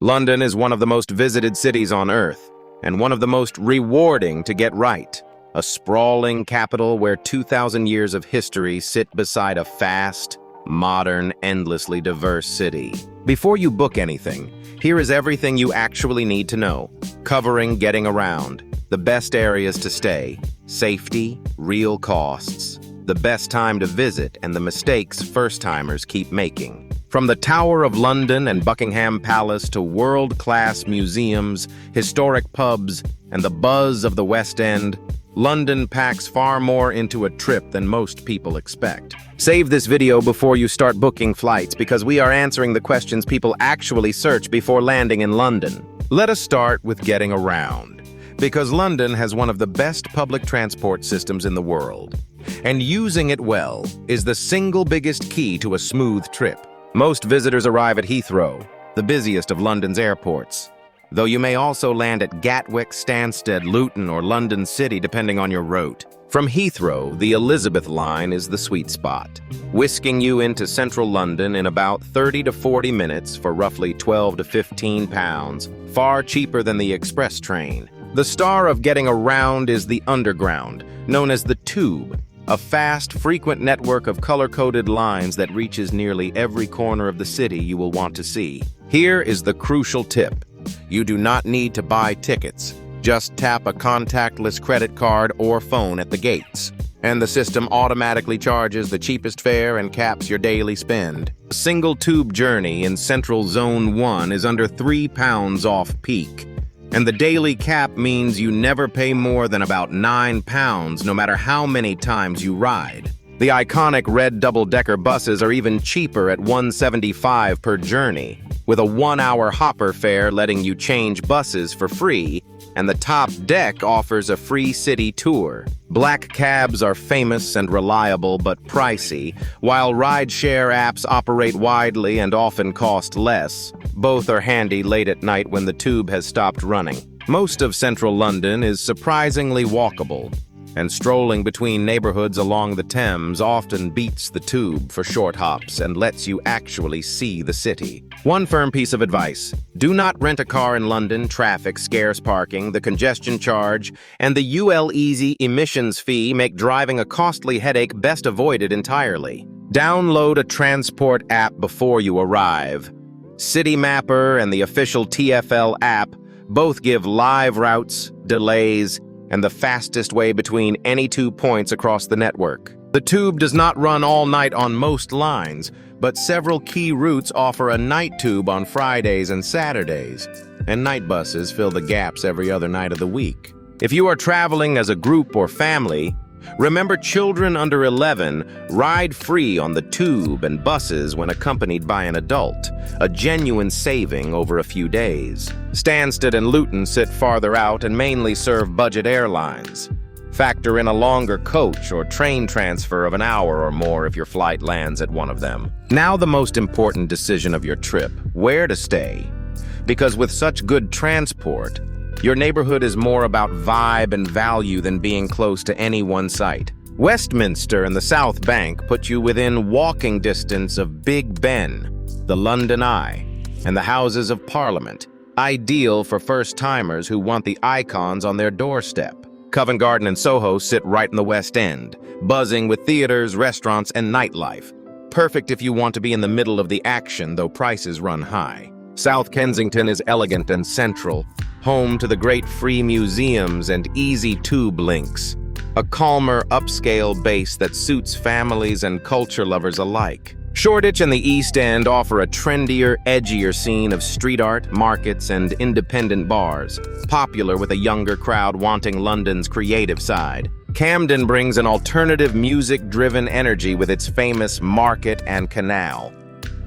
London is one of the most visited cities on Earth, and one of the most rewarding to get right. A sprawling capital where 2,000 years of history sit beside a fast, modern, endlessly diverse city. Before you book anything, here is everything you actually need to know, covering getting around, the best areas to stay, safety, real costs, the best time to visit, and the mistakes first-timers keep making. From the Tower of London and Buckingham Palace to world-class museums, historic pubs, and the buzz of the West End, London packs far more into a trip than most people expect. Save this video before you start booking flights because we are answering the questions people actually search before landing in London. Let us start with getting around, because London has one of the best public transport systems in the world, and using it well is the single biggest key to a smooth trip. Most visitors arrive at Heathrow, the busiest of London's airports, though you may also land at Gatwick, Stansted, Luton, or London City depending on your route. From Heathrow, the Elizabeth line is the sweet spot, whisking you into central London in about 30 to 40 minutes for roughly 12 to 15 pounds, far cheaper than the express train. The star of getting around is the Underground, known as the Tube, a fast, frequent network of color-coded lines that reaches nearly every corner of the city you will want to see. Here is the crucial tip. You do not need to buy tickets. Just tap a contactless credit card or phone at the gates, and the system automatically charges the cheapest fare and caps your daily spend. A single tube journey in Central Zone 1 is under £3 off peak. And the daily cap means you never pay more than about £9 no matter how many times you ride. The iconic red double-decker buses are even cheaper at £1.75 per journey, with a 1-hour hopper fare letting you change buses for free, and the top deck offers a free city tour. Black cabs are famous and reliable but pricey, while ride-share apps operate widely and often cost less. Both are handy late at night when the tube has stopped running. Most of central London is surprisingly walkable, and strolling between neighborhoods along the Thames often beats the tube for short hops and lets you actually see the city. One firm piece of advice: do not rent a car in London. Traffic, scarce parking, the congestion charge, and the UL Easy emissions fee make driving a costly headache best avoided entirely. Download a transport app before you arrive. City Mapper and the official TfL app both give live routes, delays, and the fastest way between any 2 points across the network. The tube does not run all night on most lines, but several key routes offer a night tube on Fridays and Saturdays, and night buses fill the gaps every other night of the week. If you are traveling as a group or family, remember children under 11 ride free on the tube and buses when accompanied by an adult, a genuine saving over a few days. Stansted and Luton sit farther out and mainly serve budget airlines. Factor in a longer coach or train transfer of an hour or more if your flight lands at one of them. Now the most important decision of your trip: where to stay. Because with such good transport, your neighborhood is more about vibe and value than being close to any one site. Westminster and the South Bank put you within walking distance of Big Ben, the London Eye, and the Houses of Parliament, ideal for first-timers who want the icons on their doorstep. Covent Garden and Soho sit right in the West End, buzzing with theaters, restaurants, and nightlife. Perfect if you want to be in the middle of the action, though prices run high. South Kensington is elegant and central, home to the great free museums and easy tube links, a calmer, upscale base that suits families and culture lovers alike. Shoreditch and the East End offer a trendier, edgier scene of street art, markets, and independent bars, popular with a younger crowd wanting London's creative side. Camden brings an alternative, music-driven energy with its famous market and canal,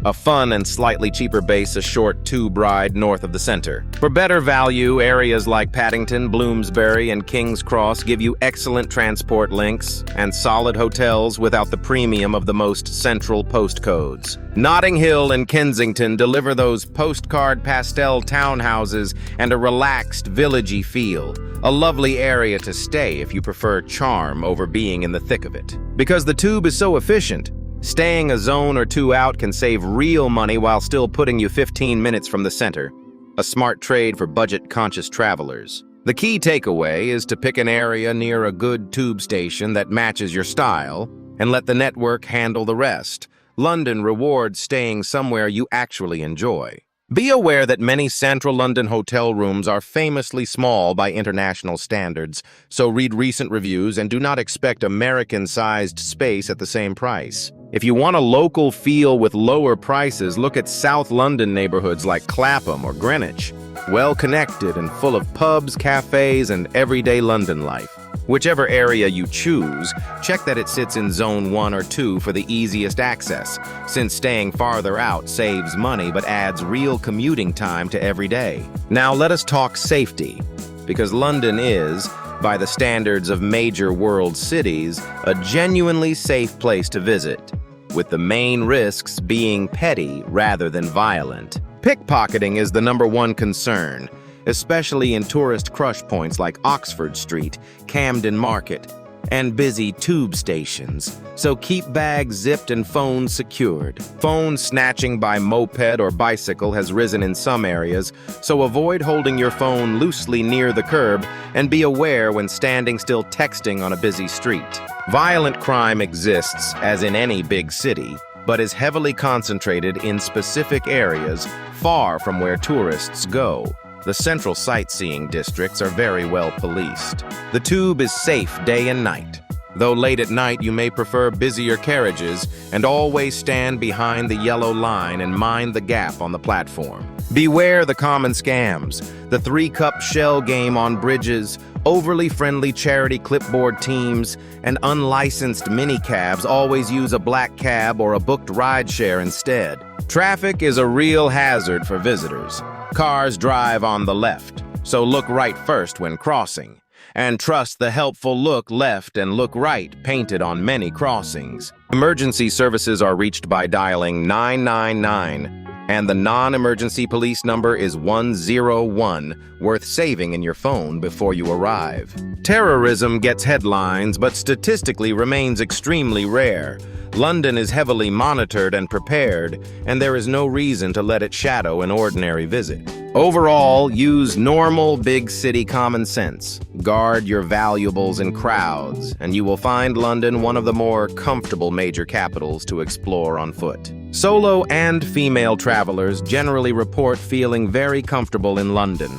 a fun and slightly cheaper base a short tube ride north of the center. For better value, areas like Paddington, Bloomsbury, and King's Cross give you excellent transport links and solid hotels without the premium of the most central postcodes. Notting Hill and Kensington deliver those postcard pastel townhouses and a relaxed, villagey feel, a lovely area to stay if you prefer charm over being in the thick of it. Because the tube is so efficient, staying a zone or two out can save real money while still putting you 15 minutes from the center. a smart trade for budget-conscious travelers. The key takeaway is to pick an area near a good tube station that matches your style and let the network handle the rest. London rewards staying somewhere you actually enjoy. Be aware that many central London hotel rooms are famously small by international standards, so read recent reviews and do not expect American-sized space at the same price. If you want a local feel with lower prices, look at South London neighborhoods like Clapham or Greenwich. Well-connected and full of pubs, cafes, and everyday London life. Whichever area you choose, check that it sits in Zone 1 or 2 for the easiest access, since staying farther out saves money but adds real commuting time to every day. Now let us talk safety, because London is, by the standards of major world cities, a genuinely safe place to visit, with the main risks being petty rather than violent. Pickpocketing is the #1 concern, especially in tourist crush points like Oxford Street, Camden Market, and busy tube stations. So keep bags zipped and phones secured. Phone snatching by moped or bicycle has risen in some areas, so avoid holding your phone loosely near the curb and be aware when standing still texting on a busy street. Violent crime exists, as in any big city, but is heavily concentrated in specific areas far from where tourists go. The central sightseeing districts are very well policed. The tube is safe day and night, though late at night you may prefer busier carriages and always stand behind the yellow line and mind the gap on the platform. Beware the common scams, the 3-cup shell game on bridges, overly friendly charity clipboard teams, and unlicensed minicabs always use a black cab or a booked rideshare instead. Traffic is a real hazard for visitors. Cars drive on the left, so look right first when crossing. And trust the helpful look left and look right painted on many crossings. Emergency services are reached by dialing 999, and the non-emergency police number is 101, worth saving in your phone before you arrive. Terrorism gets headlines, but statistically remains extremely rare. London is heavily monitored and prepared, and there is no reason to let it shadow an ordinary visit. Overall, use normal big city common sense. Guard your valuables in crowds, and you will find London one of the more comfortable major capitals to explore on foot. Solo and female travelers generally report feeling very comfortable in London.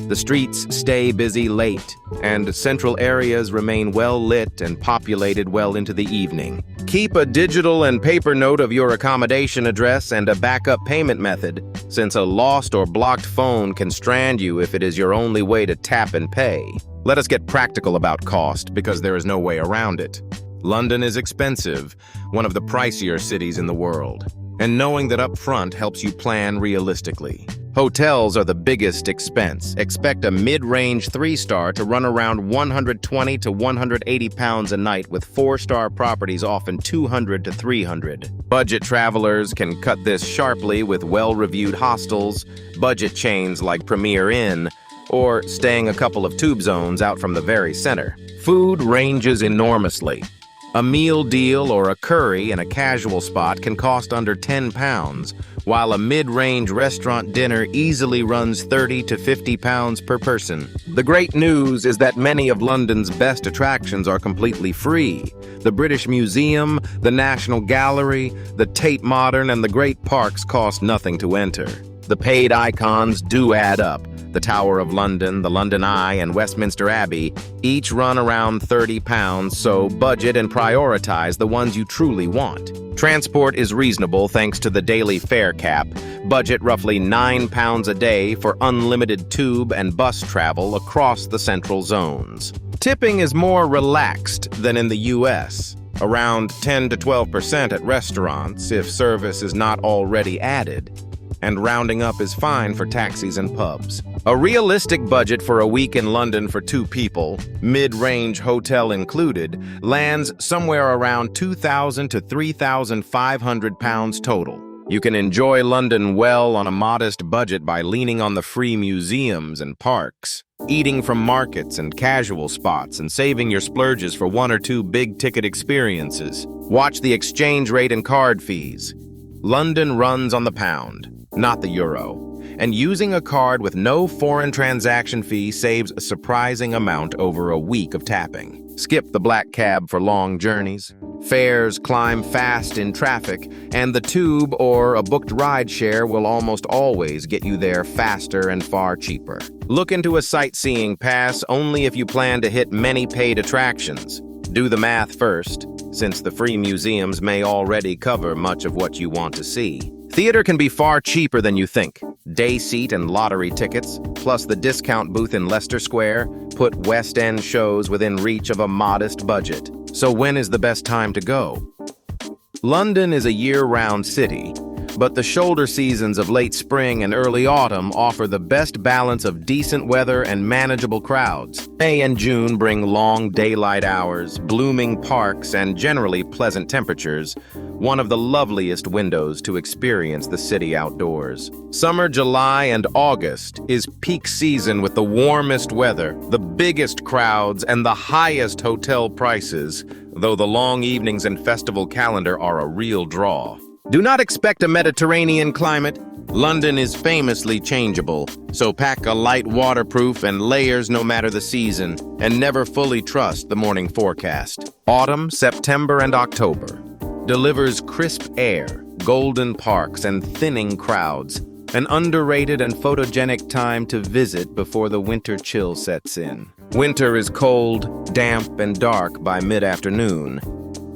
The streets stay busy late, and central areas remain well lit and populated well into the evening. Keep a digital and paper note of your accommodation address and a backup payment method, since a lost or blocked phone can strand you if it is your only way to tap and pay. Let us get practical about cost, because there is no way around it. London is expensive, one of the pricier cities in the world, and knowing that up front helps you plan realistically. Hotels are the biggest expense. Expect a mid-range 3-star to run around £120 to £180 a night, with 4-star properties often £200 to £300. Budget travelers can cut this sharply with well-reviewed hostels, budget chains like Premier Inn, or staying a couple of tube zones out from the very center. Food ranges enormously. A meal deal or a curry in a casual spot can cost under £10, while a mid-range restaurant dinner easily runs £30 to £50 per person. The great news is that many of London's best attractions are completely free. The British Museum, the National Gallery, the Tate Modern, and the great parks cost nothing to enter. The paid icons do add up. The Tower of London, the London Eye, and Westminster Abbey each run around £30, so budget and prioritize the ones you truly want. Transport is reasonable thanks to the daily fare cap. Budget roughly £9 a day for unlimited tube and bus travel across the central zones. Tipping is more relaxed than in the US, around 10 to 12% at restaurants if service is not already added, and rounding up is fine for taxis and pubs. A realistic budget for a week in London for 2 people, mid-range hotel included, lands somewhere around £2,000 to £3,500 total. You can enjoy London well on a modest budget by leaning on the free museums and parks, eating from markets and casual spots, and saving your splurges for 1 or 2 big-ticket experiences. Watch the exchange rate and card fees. London runs on the pound, not the euro, and using a card with no foreign transaction fee saves a surprising amount over a week of tapping. Skip the black cab for long journeys. Fares climb fast in traffic, and the tube or a booked ride share will almost always get you there faster and far cheaper. Look into a sightseeing pass only if you plan to hit many paid attractions. Do the math first, since the free museums may already cover much of what you want to see. Theater can be far cheaper than you think. Day seat and lottery tickets, plus the discount booth in Leicester Square, put West End shows within reach of a modest budget. So when is the best time to go? London is a year-round city, but the shoulder seasons of late spring and early autumn offer the best balance of decent weather and manageable crowds. May and June bring long daylight hours, blooming parks, and generally pleasant temperatures, one of the loveliest windows to experience the city outdoors. Summer, July, and August is peak season with the warmest weather, the biggest crowds, and the highest hotel prices, though the long evenings and festival calendar are a real draw. Do not expect a Mediterranean climate. London is famously changeable, so pack a light waterproof and layers no matter the season, and never fully trust the morning forecast. Autumn, September, and October delivers crisp air, golden parks, and thinning crowds, an underrated and photogenic time to visit before the winter chill sets in. Winter is cold, damp, and dark by mid-afternoon,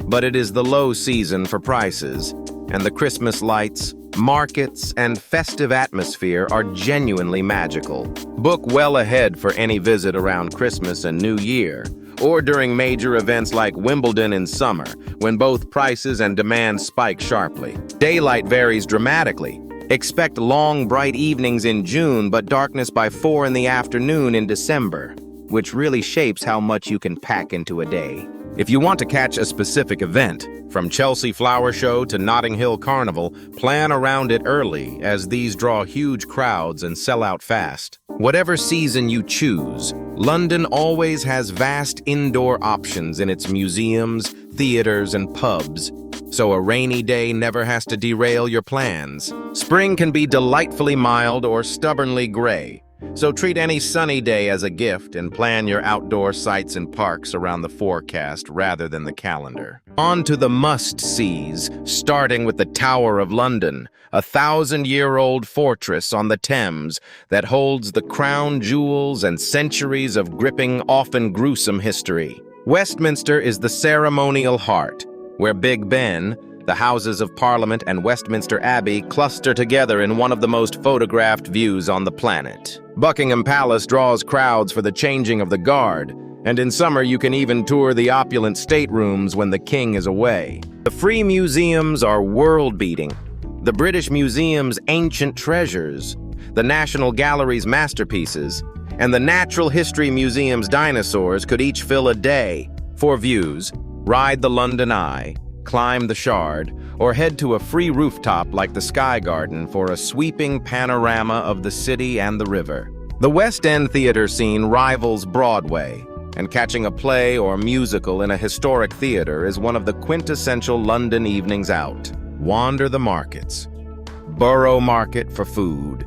but it is the low season for prices, and the Christmas lights, markets, and festive atmosphere are genuinely magical. Book well ahead for any visit around Christmas and New Year, or during major events like Wimbledon in summer, when both prices and demand spike sharply. Daylight varies dramatically. Expect long, bright evenings in June, but darkness by 4 in the afternoon in December, which really shapes how much you can pack into a day. If you want to catch a specific event, from Chelsea Flower Show to Notting Hill Carnival, plan around it early, as these draw huge crowds and sell out fast. Whatever season you choose, London always has vast indoor options in its museums, theaters, and pubs, so a rainy day never has to derail your plans. Spring can be delightfully mild or stubbornly gray, so treat any sunny day as a gift and plan your outdoor sights and parks around the forecast rather than the calendar. On to the must-sees, starting with the Tower of London, a 1,000-year-old fortress on the Thames that holds the crown jewels and centuries of gripping, often gruesome history. Westminster is the ceremonial heart, where Big Ben, the Houses of Parliament, and Westminster Abbey cluster together in one of the most photographed views on the planet. Buckingham Palace draws crowds for the changing of the guard, and in summer you can even tour the opulent staterooms when the king is away. The free museums are world-beating. The British Museum's ancient treasures, the National Gallery's masterpieces, and the Natural History Museum's dinosaurs could each fill a day. For views, ride the London Eye, climb the Shard, or head to a free rooftop like the Sky Garden for a sweeping panorama of the city and the river. The West End theater scene rivals Broadway, and catching a play or musical in a historic theater is one of the quintessential London evenings out. Wander the markets. Borough Market for food,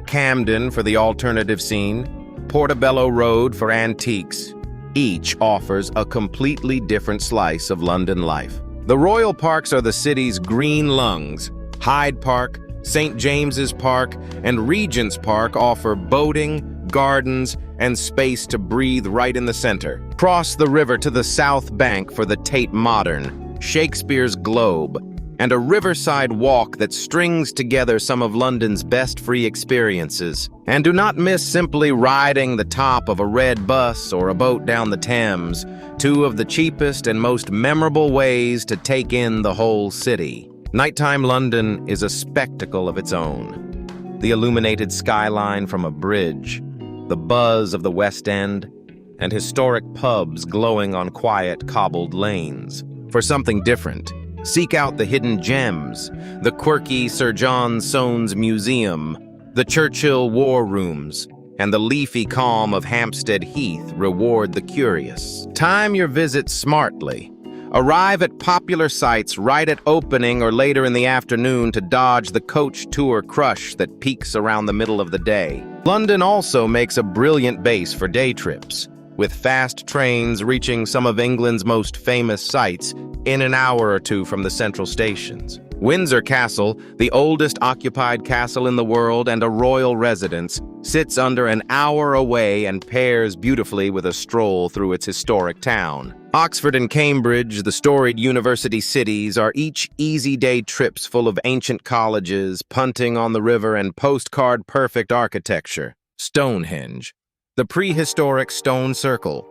Camden for the alternative scene, Portobello Road for antiques. Each offers a completely different slice of London life. The royal parks are the city's green lungs. Hyde Park, St. James's Park, and Regent's Park offer boating, gardens, and space to breathe right in the center. Cross the river to the South Bank for the Tate Modern, Shakespeare's Globe, and a riverside walk that strings together some of London's best free experiences. And do not miss simply riding the top of a red bus or a boat down the Thames, two of the cheapest and most memorable ways to take in the whole city. Nighttime London is a spectacle of its own. The illuminated skyline from a bridge, the buzz of the West End, and historic pubs glowing on quiet cobbled lanes. For something different, seek out the hidden gems, the quirky Sir John Soane's Museum, the Churchill War Rooms, and the leafy calm of Hampstead Heath reward the curious. Time your visit smartly. Arrive at popular sites right at opening or later in the afternoon to dodge the coach tour crush that peaks around the middle of the day. London also makes a brilliant base for day trips, with fast trains reaching some of England's most famous sites in an hour or two from the central stations. Windsor Castle, the oldest occupied castle in the world and a royal residence, sits under an hour away and pairs beautifully with a stroll through its historic town. Oxford and Cambridge, the storied university cities, are each easy day trips full of ancient colleges, punting on the river, and postcard-perfect architecture. Stonehenge, the prehistoric stone circle,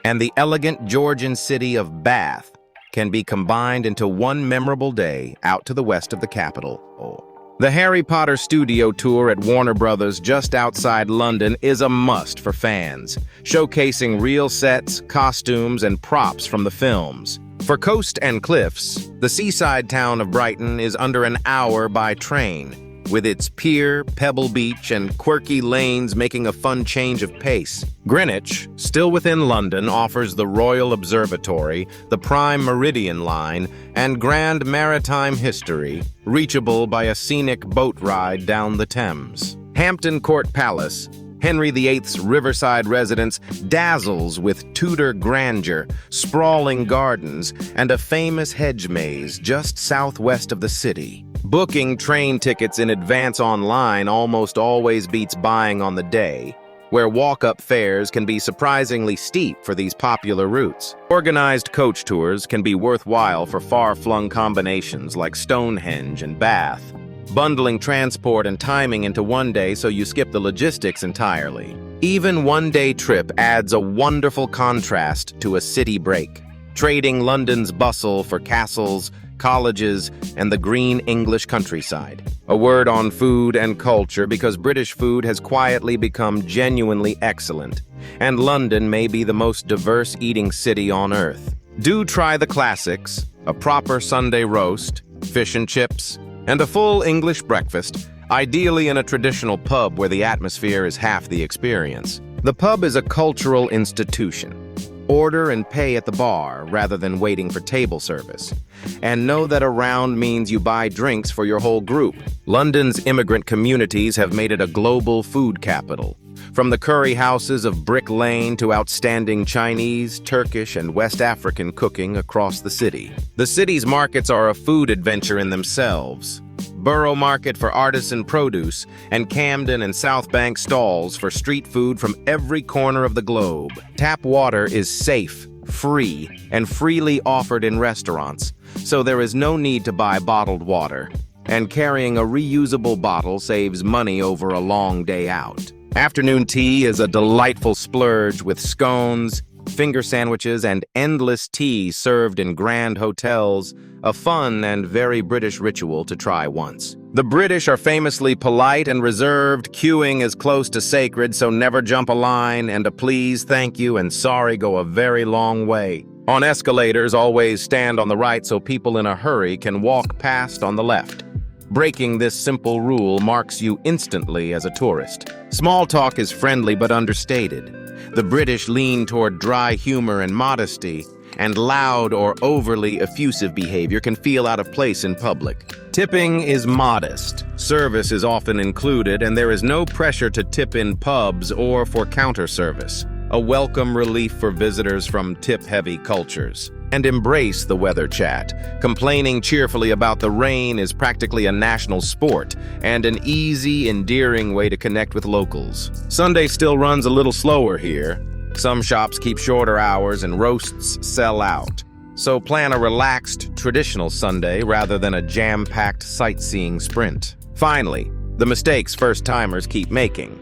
and the elegant Georgian city of Bath can be combined into one memorable day out to the west of the capital. The Harry Potter studio tour at Warner Brothers just outside London is a must for fans, showcasing real sets, costumes, and props from the films. For coast and cliffs, the seaside town of Brighton is under an hour by train, with its pier, pebble beach, and quirky lanes making a fun change of pace. Greenwich, still within London, offers the Royal Observatory, the Prime Meridian Line, and grand maritime history, reachable by a scenic boat ride down the Thames. Hampton Court Palace, Henry VIII's riverside residence, dazzles with Tudor grandeur, sprawling gardens, and a famous hedge maze just southwest of the city. Booking train tickets in advance online almost always beats buying on the day, where walk-up fares can be surprisingly steep for these popular routes. Organized coach tours can be worthwhile for far-flung combinations like Stonehenge and Bath, bundling transport and timing into one day so you skip the logistics entirely. Even one-day trip adds a wonderful contrast to a city break, trading London's bustle for castles, colleges, and the green English countryside. A word on food and culture, because British food has quietly become genuinely excellent, and London may be the most diverse eating city on earth. Do try the classics, a proper Sunday roast, fish and chips, and a full English breakfast, ideally in a traditional pub where the atmosphere is half the experience. The pub is a cultural institution. Order and pay at the bar rather than waiting for table service. And know that a round means you buy drinks for your whole group. London's immigrant communities have made it a global food capital. From the curry houses of Brick Lane to outstanding Chinese, Turkish, and West African cooking across the city. The city's markets are a food adventure in themselves. Borough Market for artisan produce, and Camden and South Bank stalls for street food from every corner of the globe. Tap water is safe, free, and freely offered in restaurants, so there is no need to buy bottled water. And carrying a reusable bottle saves money over a long day out. Afternoon tea is a delightful splurge with scones, finger sandwiches, and endless tea served in grand hotels, a fun and very British ritual to try once. The British are famously polite and reserved. Queuing is close to sacred, so never jump a line, and a please, thank you, and sorry go a very long way. On escalators, always stand on the right so people in a hurry can walk past on the left. Breaking this simple rule marks you instantly as a tourist. Small talk is friendly but understated. The British lean toward dry humor and modesty, and loud or overly effusive behavior can feel out of place in public. Tipping is modest. Service is often included, and there is no pressure to tip in pubs or for counter service. A welcome relief for visitors from tip-heavy cultures. And embrace the weather chat. Complaining cheerfully about the rain is practically a national sport and an easy, endearing way to connect with locals. Sunday still runs a little slower here. Some shops keep shorter hours and roasts sell out. So plan a relaxed, traditional Sunday rather than a jam-packed sightseeing sprint. Finally, the mistakes first-timers keep making.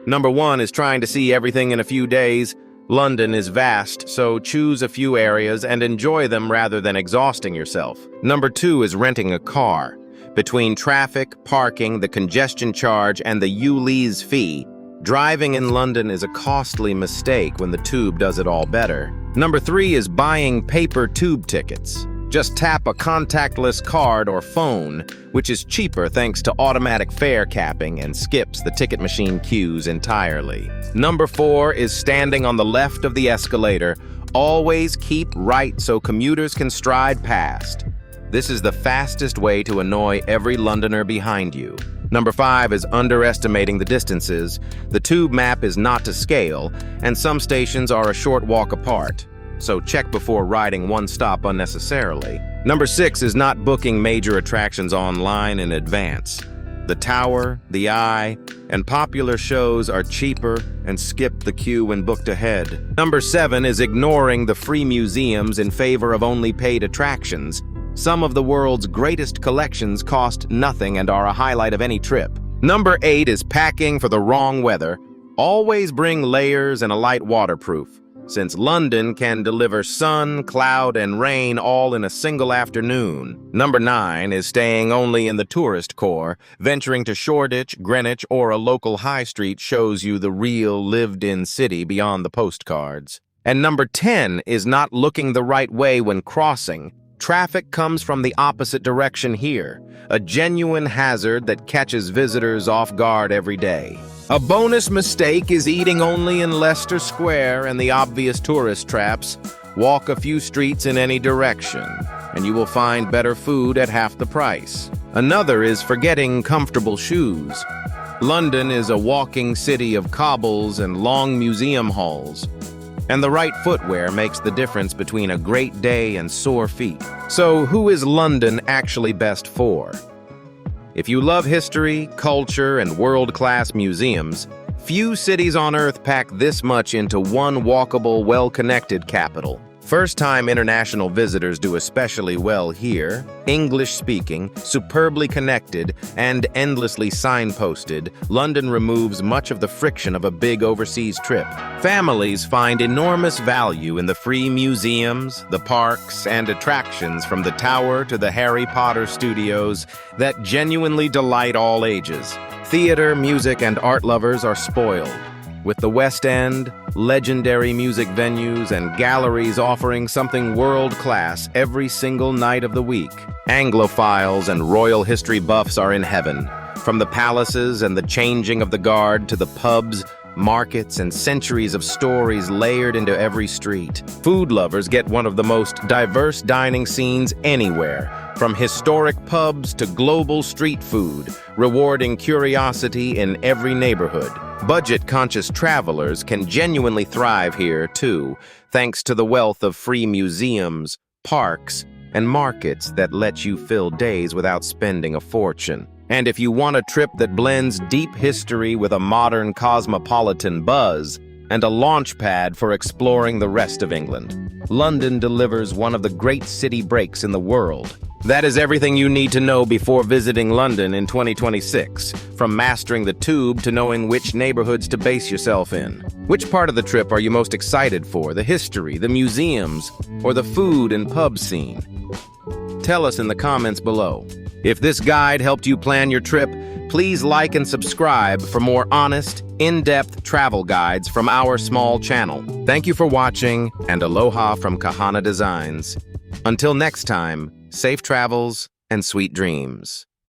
Number 1 is trying to see everything in a few days. London is vast, so choose a few areas and enjoy them rather than exhausting yourself. Number 2 is renting a car. Between traffic, parking, the congestion charge, and the ULEZ fee, driving in London is a costly mistake when the tube does it all better. Number 3 is buying paper tube tickets. Just tap a contactless card or phone, which is cheaper thanks to automatic fare capping and skips the ticket machine queues entirely. Number 4 is standing on the left of the escalator, Always keep right so commuters can stride past. This is the fastest way to annoy every Londoner behind you. Number 5 is underestimating the distances. The tube map is not to scale, and some stations are a short walk apart. So check before riding one stop unnecessarily. Number 6 is not booking major attractions online in advance. The Tower, the Eye, and popular shows are cheaper and skip the queue when booked ahead. Number 7 is ignoring the free museums in favor of only paid attractions. Some of the world's greatest collections cost nothing and are a highlight of any trip. Number 8 is packing for the wrong weather. Always bring layers and a light waterproof, since London can deliver sun, cloud, and rain all in a single afternoon. Number 9 is staying only in the tourist core. Venturing to Shoreditch, Greenwich, or a local high street shows you the real lived-in city beyond the postcards. And number 10 is not looking the right way when crossing. Traffic comes from the opposite direction here, a genuine hazard that catches visitors off guard every day. A bonus mistake is eating only in Leicester Square and the obvious tourist traps. Walk a few streets in any direction, and you will find better food at half the price. Another is forgetting comfortable shoes. London is a walking city of cobbles and long museum halls, and the right footwear makes the difference between a great day and sore feet. So who is London actually best for? If you love history, culture, and world-class museums, few cities on Earth pack this much into one walkable, well-connected capital. First-time international visitors do especially well here. English-speaking, superbly connected, and endlessly signposted, London removes much of the friction of a big overseas trip. Families find enormous value in the free museums, the parks, and attractions from the Tower to the Harry Potter studios that genuinely delight all ages. Theater, music, and art lovers are spoiled, with the West End, legendary music venues, and galleries offering something world-class every single night of the week. Anglophiles and royal history buffs are in heaven, from the palaces and the changing of the guard to the pubs, markets, and centuries of stories layered into every street. Food lovers get one of the most diverse dining scenes anywhere, from historic pubs to global street food, rewarding curiosity in every neighborhood. Budget-conscious travelers can genuinely thrive here, too, thanks to the wealth of free museums, parks, and markets that let you fill days without spending a fortune. And if you want a trip that blends deep history with a modern cosmopolitan buzz and a launch pad for exploring the rest of England, London delivers one of the great city breaks in the world. That is everything you need to know before visiting London in 2026, from mastering the tube to knowing which neighborhoods to base yourself in. Which part of the trip are you most excited for, the history, the museums, or the food and pub scene? Tell us in the comments below. If this guide helped you plan your trip, please like and subscribe for more honest, in-depth travel guides from our small channel. Thank you for watching, and aloha from Kahana Designs. Until next time, safe travels and sweet dreams.